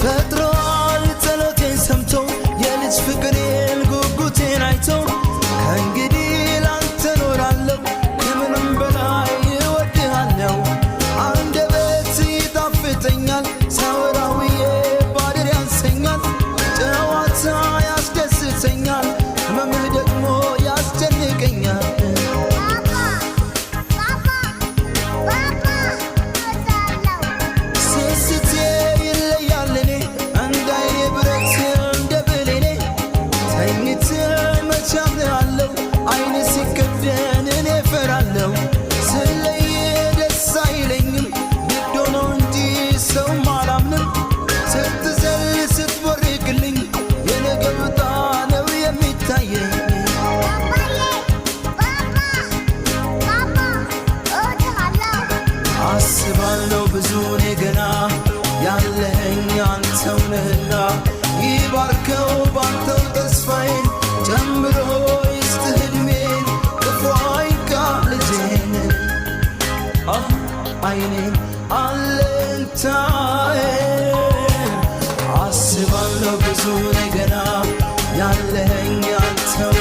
ፈጥሯል ጸሎቴን ሰምቶ የልጅ ፍቅሬን ጉጉቴን አይቶ ከእንግዲህ ላንተ ኖራለሁ ከምንም በላይ እወድሃለሁ። አንደበት ይጣፍጠኛል ሳወራውዬ ባድር ያንሰኛል። ጨዋታ ያስደስተኛል ህመምህ ደግሞ ያስጨንቀኛል። አይኔ ሲከደን እኔ ፈራለሁ ስለየ ደስ አይለኝም ግድ ሆኖ እንጂ ሰው አላምንም። ስትዘል ስትቦርቅልኝ የነገው ዕጣ ነው የሚታየኝ። አስባለሁ ብዙ እኔ ገና ያለኸኝ አንተው ነህና ይባርከው ባንተው ተስፋዬን ጨምሮ አይኔን አለኝታዬ አስባለሁ ብዙ ነገና ያለኸኝ አንተው